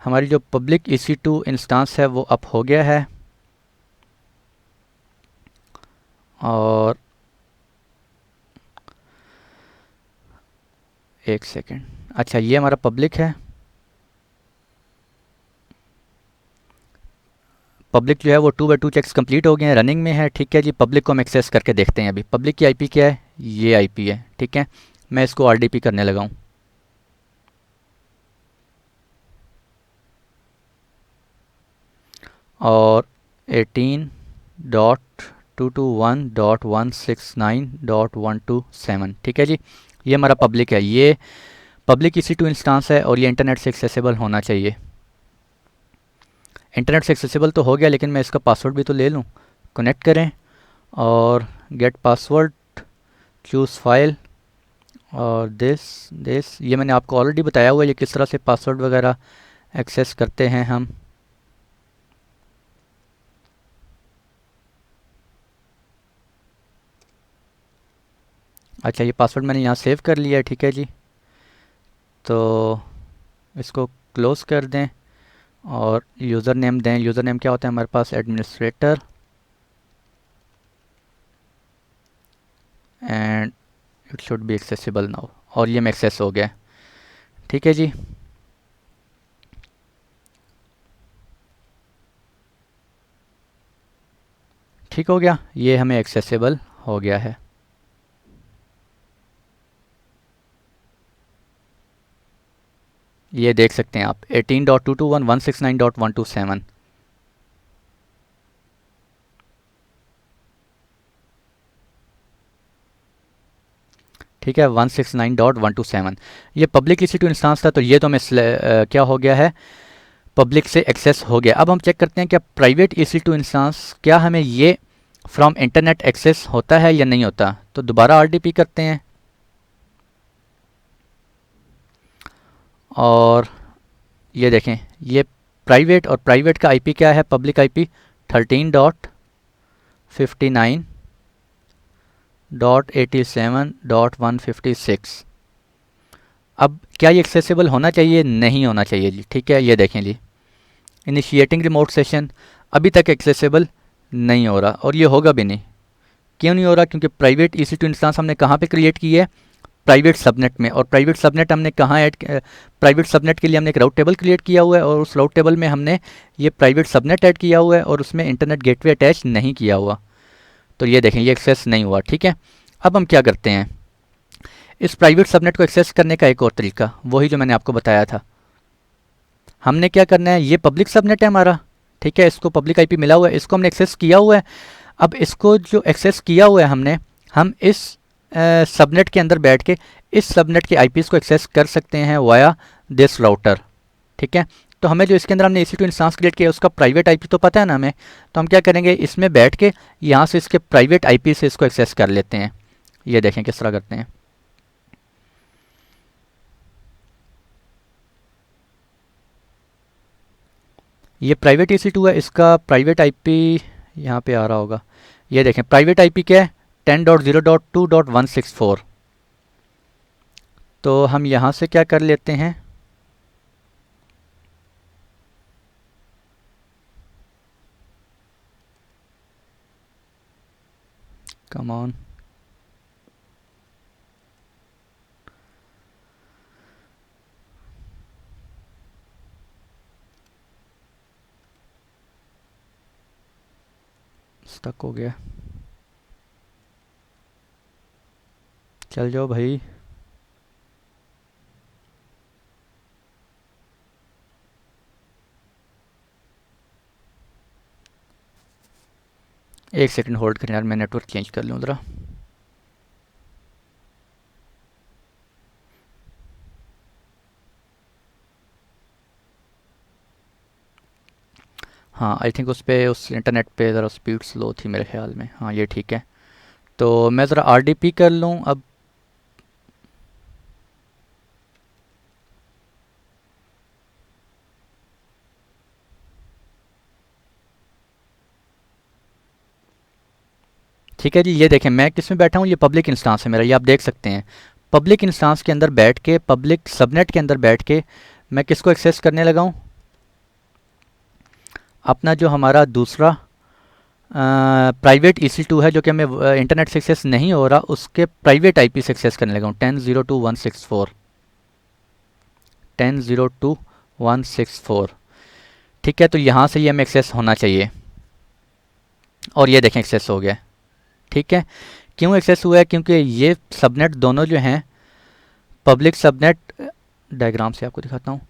हमारी जो पब्लिक EC2 इंस्टेंस है वो अप हो गया है। और एक सेकेंड, अच्छा ये हमारा पब्लिक है। पब्लिक जो है वो 2x2 चेक्स कंप्लीट हो गए हैं, रनिंग में है। ठीक है जी, पब्लिक को हम एक्सेस करके देखते हैं। अभी पब्लिक की आईपी क्या है, ये आईपी है। ठीक है, मैं इसको आरडीपी करने लगा हूँ। और 18.221.169.127, ठीक है जी, ये हमारा पब्लिक है। ये पब्लिक EC2 इंस्टेंस है और ये इंटरनेट से एक्सेसिबल होना चाहिए। इंटरनेट से एक्सेसिबल तो हो गया, लेकिन मैं इसका पासवर्ड भी तो ले लूँ। कनेक्ट करें और गेट पासवर्ड, चूज़ फाइल, और दिस ये मैंने आपको ऑलरेडी बताया हुआ है ये किस तरह से पासवर्ड वगैरह एक्सेस करते हैं हम। अच्छा, ये पासवर्ड मैंने यहाँ सेव कर लिया है। ठीक है जी, तो इसको क्लोज़ कर दें और यूज़र नेम दें। यूज़र नेम क्या होता है हमारे पास, administrator, and it should be accessible now. और ये में एक्सेस हो गया। ठीक है जी, ठीक हो गया, ये हमें एक्सेसिबल हो गया है। ये देख सकते हैं आप, 18.221.169.127। ठीक है, 169.127 ये पब्लिक EC2 इंस्टेंस था। तो ये तो हमें क्या हो गया है, पब्लिक से एक्सेस हो गया। अब हम चेक करते हैं क्या प्राइवेट EC2 इंस्टेंस, क्या हमें ये फ्रॉम इंटरनेट एक्सेस होता है या नहीं होता। तो दोबारा आरडीपी करते हैं और ये देखें, ये प्राइवेट, और प्राइवेट का आईपी क्या है, पब्लिक आईपी 13.59.87.156। अब क्या ये एक्सेसिबल होना चाहिए, नहीं होना चाहिए जी। ठीक है, ये देखें जी, इनिशिएटिंग रिमोट सेशन अभी तक एक्सेसिबल नहीं हो रहा, और ये होगा भी नहीं। क्यों नहीं हो रहा, क्योंकि प्राइवेट EC2 इंस्टेंस हमने कहाँ पे क्रिएट की है, प्राइवेट सबनेट में। और प्राइवेट सबनेट हमने कहाँ ऐड, प्राइवेट सबनेट के लिए हमने एक राउट टेबल क्रिएट किया हुआ है, और उस राउट टेबल में हमने ये प्राइवेट सबनेट ऐड किया हुआ है, और उसमें इंटरनेट गेटवे अटैच नहीं किया हुआ। तो ये देखें, ये एक्सेस नहीं हुआ। ठीक है, अब हम क्या करते हैं, इस प्राइवेट सबनेट को एक्सेस करने का एक और तरीका, वही जो मैंने आपको बताया था। हमने क्या करना है, ये पब्लिक सबनेट है हमारा। ठीक है, इसको पब्लिक आईपी मिला हुआ है, इसको हमने एक्सेस किया हुआ है। अब इसको जो एक्सेस किया हुआ है हमने, हम इस सबनेट के अंदर बैठ के इस सबनेट के आईपीज़ को एक्सेस कर सकते हैं वाया दिस राउटर। ठीक है, तो हमें जो इसके अंदर हमने EC2 इंस्टेंस क्रिएट किया उसका प्राइवेट आईपी तो पता है ना हमें, तो हम क्या करेंगे, इसमें बैठ के यहाँ से इसके प्राइवेट आईपी से इसको एक्सेस कर लेते हैं। ये देखें किस तरह करते हैं। ये प्राइवेट EC2 है, इसका प्राइवेट आईपी यहाँ पे आ रहा होगा। ये देखें, प्राइवेट आईपी क्या है, 10.0.2.164। तो हम यहाँ से क्या कर लेते हैं, कम ऑन, स्टक हो गया, चल जाओ भाई। एक सेकंड होल्ड करें यार, मैं नेटवर्क चेंज कर लूँ ज़रा। हाँ, आई थिंक उस पर, उस इंटरनेट पे ज़रा स्पीड स्लो थी मेरे ख्याल में। हाँ, ये ठीक है। तो मैं ज़रा RDP कर लूँ अब। ठीक है जी, ये देखें मैं किस में बैठा हूँ, ये पब्लिक इंस्टांस है मेरा, ये आप देख सकते हैं। पब्लिक इंस्टांस के अंदर बैठ के, पब्लिक सबनेट के अंदर बैठ के मैं किसको एक्सेस करने लगा हूँ, अपना जो हमारा दूसरा प्राइवेट EC2 है जो कि हमें इंटरनेट से एक्सेस नहीं हो रहा, उसके प्राइवेट IP से एक्सेस करने लगा हूँ 10.0.2.164 10.0.2.164। ठीक है, तो यहाँ से ये हमें एक्सेस होना चाहिए और ये देखें एक्सेस हो गया। ठीक है, क्यों एक्सेस हुआ है, क्योंकि ये सबनेट दोनों जो हैं पब्लिक सबनेट, डायग्राम से आपको दिखाता हूँ,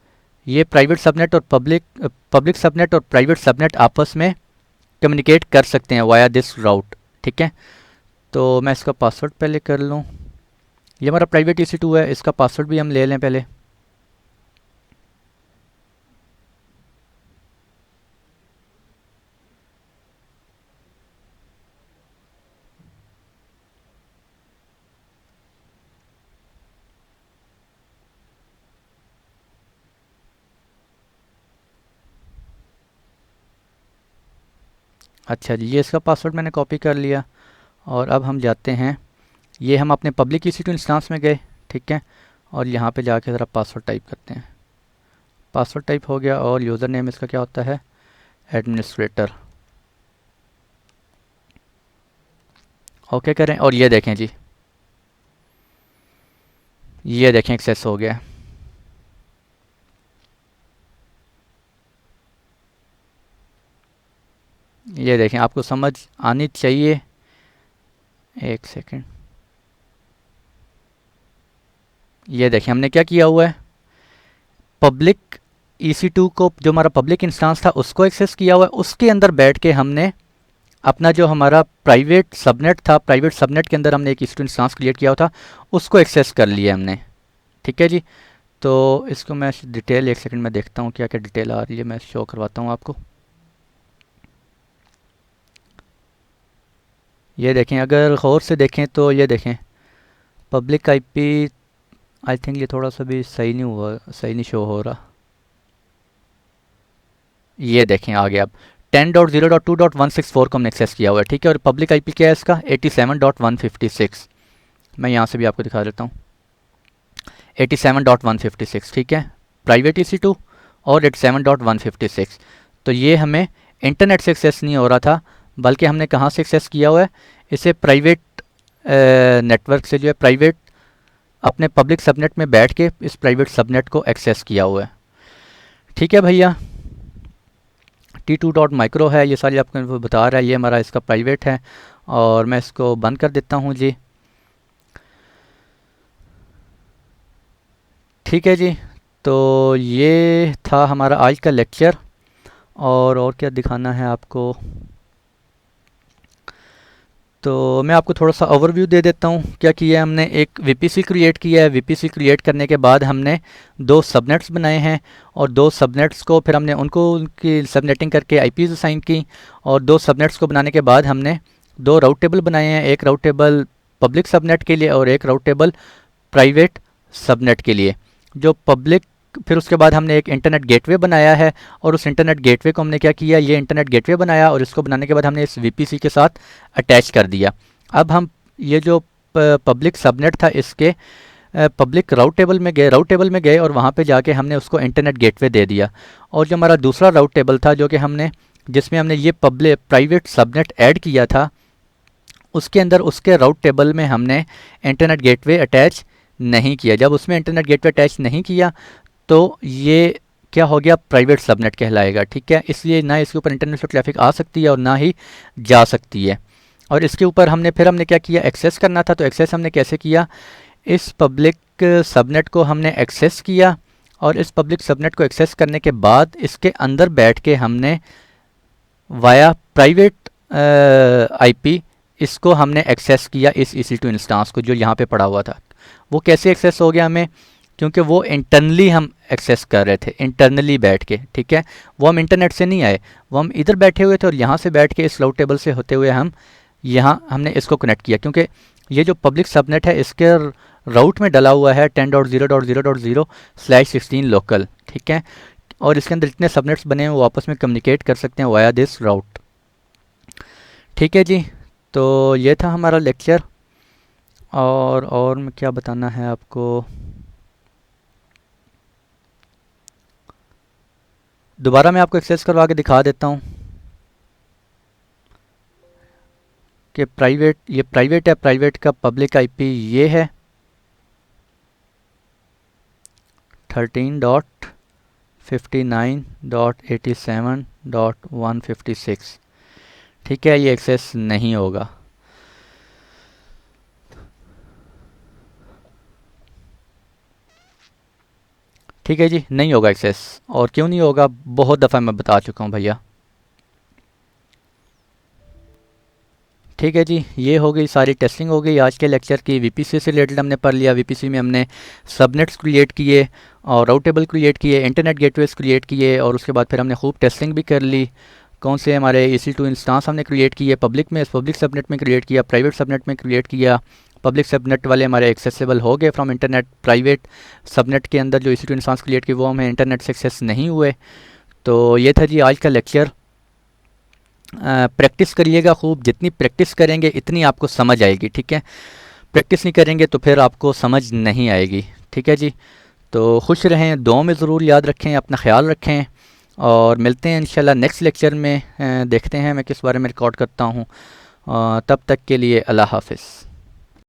ये प्राइवेट सबनेट और पब्लिक सबनेट और प्राइवेट सबनेट आपस में कम्युनिकेट कर सकते हैं वाया दिस राउट। ठीक है, तो मैं इसका पासवर्ड पहले कर लूँ। ये हमारा प्राइवेट EC2 है, इसका पासवर्ड भी हम ले लें पहले। अच्छा जी, ये इसका पासवर्ड मैंने कॉपी कर लिया और अब हम जाते हैं, ये हम अपने पब्लिक EC2 इंस्टांस में गए। ठीक है, और यहाँ पे जाके ज़रा पासवर्ड टाइप करते हैं। पासवर्ड टाइप हो गया और यूज़र नेम इसका क्या होता है, एडमिनिस्ट्रेटर। ओके करें और ये देखें जी, ये देखें एक्सेस हो गया। ये देखें, आपको समझ आनी चाहिए। एक सेकंड, ये देखें हमने क्या किया हुआ है, पब्लिक EC2 को, जो हमारा पब्लिक इंस्टांस था उसको एक्सेस किया हुआ है, उसके अंदर बैठ के हमने अपना जो हमारा प्राइवेट सबनेट था, प्राइवेट सबनेट के अंदर हमने एक EC2 इंस्टांस क्रिएट किया हुआ था, उसको एक्सेस कर लिया हमने। ठीक है जी, तो इसको मैं डिटेल एक सेकंड में देखता हूँ क्या क्या डिटेल आ रही है, मैं शो करवाता हूँ आपको। ये देखें, अगर गौर से देखें तो ये देखें पब्लिक IP, आई थिंक ये थोड़ा सा भी सही नहीं हुआ, सही नहीं शो हो रहा। ये देखें आ गया अब 10.0.2.164 को हमने एक्सेस किया हुआ है। ठीक है, और पब्लिक IP क्या है इसका, 87.156। मैं यहाँ से भी आपको दिखा देता हूँ, 87.156। ठीक है, प्राइवेट EC2 और 87.156। तो ये हमें इंटरनेट से एक्सेस नहीं हो रहा था, बल्कि हमने कहाँ से एक्सेस किया हुआ है, इसे प्राइवेट नेटवर्क से, जो है प्राइवेट अपने पब्लिक सबनेट में बैठ के इस प्राइवेट सबनेट को एक्सेस किया हुआ है। ठीक है भैया, T2.micro है, ये सारी आपको बता रहा है, ये हमारा इसका प्राइवेट है और मैं इसको बंद कर देता हूँ जी। ठीक है जी, तो ये था हमारा आज का लेक्चर और क्या दिखाना है आपको, तो मैं आपको थोड़ा सा ओवरव्यू दे देता हूँ क्या किया है हमने। एक VPC क्रिएट किया है, VPC क्रिएट करने के बाद हमने 2 सबनेट्स बनाए हैं और 2 सबनेट्स को फिर हमने उनकी सबनेटिंग करके IPs असाइन की, और 2 सबनेट्स को बनाने के बाद हमने 2 राउट टेबल बनाए हैं, एक राउट टेबल पब्लिक सबनेट के लिए और एक राउट टेबल प्राइवेट सबनेट के लिए। जो पब्लिक, फिर उसके बाद हमने एक इंटरनेट गेटवे बनाया है और उस इंटरनेट गेटवे को हमने क्या किया, ये इंटरनेट गेटवे बनाया और इसको बनाने के बाद हमने इस VPC के साथ अटैच कर दिया। अब हम ये जो पब्लिक सबनेट था इसके पब्लिक राउट टेबल में गए और वहाँ पे जाके हमने उसको इंटरनेट गेटवे दे दिया। और जो हमारा दूसरा राउट टेबल था जो कि हमने, जिसमें हमने ये पब्लिक प्राइवेट सबनेट ऐड किया था, उसके अंदर उसके राउट टेबल में हमने इंटरनेट गेटवे अटैच नहीं किया। जब उसमें इंटरनेट गेटवे अटैच नहीं किया तो ये क्या हो गया, प्राइवेट सबनेट कहलाएगा। ठीक है, इसलिए ना इसके ऊपर इंटरनेट से ट्रैफिक आ सकती है और ना ही जा सकती है। और इसके ऊपर हमने क्या किया, एक्सेस करना था। तो एक्सेस हमने कैसे किया, इस पब्लिक सबनेट को हमने एक्सेस किया और इस पब्लिक सबनेट को एक्सेस करने के बाद इसके अंदर बैठ के हमने वाया प्राइवेट IP इसको हमने एक्सेस किया, इस EC2 इंस्टांस को जो यहाँ पे पड़ा हुआ था। वो कैसे एक्सेस हो गया हमें, क्योंकि वो इंटरनली हम एक्सेस कर रहे थे, इंटरनली बैठ के। ठीक है, वो हम इंटरनेट से नहीं आए, वो हम इधर बैठे हुए थे और यहाँ से बैठ के इस राउट टेबल से होते हुए हम यहाँ हमने इसको कनेक्ट किया, क्योंकि ये जो पब्लिक सबनेट है इसके राउट में डला हुआ है 10.0.0.0/16 लोकल, ठीक है। और इसके अंदर जितने सबनेट्स बने हैं वो आपस में कम्युनिकेट कर सकते हैं वाया दिस राउट, ठीक है जी। तो ये था हमारा लेक्चर। और मैं क्या बताना है आपको, दोबारा मैं आपको एक्सेस करवा के दिखा देता हूँ कि ये प्राइवेट है, प्राइवेट का पब्लिक आईपी ये है 13.59.87.156, ठीक है। ये एक्सेस नहीं होगा, ठीक है जी, नहीं होगा एक्सेस। और क्यों नहीं होगा, बहुत दफ़ा मैं बता चुका हूँ भैया, ठीक है जी। ये हो गई सारी टेस्टिंग हो गई आज के लेक्चर की। वीपीसी से रिलेटेड हमने पढ़ लिया। वीपीसी में हमने सबनेट्स क्रिएट किए और राउटेबल क्रिएट किए, इंटरनेट गेटवेज क्रिएट किए, और उसके बाद फिर हमने खूब टेस्टिंग भी कर ली। कौन से हमारे EC2 इंस्टांस हमने क्रिएट किए, पब्लिक में, पब्लिक सबनेट में क्रिएट किया, प्राइवेट सबनेट में क्रिएट किया। पब्लिक सबनेट वाले हमारे एक्सेसिबल हो गए फ्रॉम इंटरनेट। प्राइवेट सबनेट के अंदर जो EC2 इंस्टांस क्रिएट किए वो हमें इंटरनेट से एक्सेस नहीं हुए। तो ये था जी आज का लेक्चर। प्रैक्टिस करिएगा खूब, जितनी प्रैक्टिस करेंगे इतनी आपको समझ आएगी, ठीक है। प्रैक्टिस नहीं करेंगे तो फिर आपको समझ नहीं आएगी, ठीक है जी। तो खुश रहें, दुआओं में ज़रूर याद रखें, अपना ख्याल रखें, और मिलते हैं इंशाल्लाह नेक्स्ट लेक्चर में। देखते हैं मैं किस बारे में रिकॉर्ड करता हूँ। तब तक के लिए अल्लाह हाफ़िज़।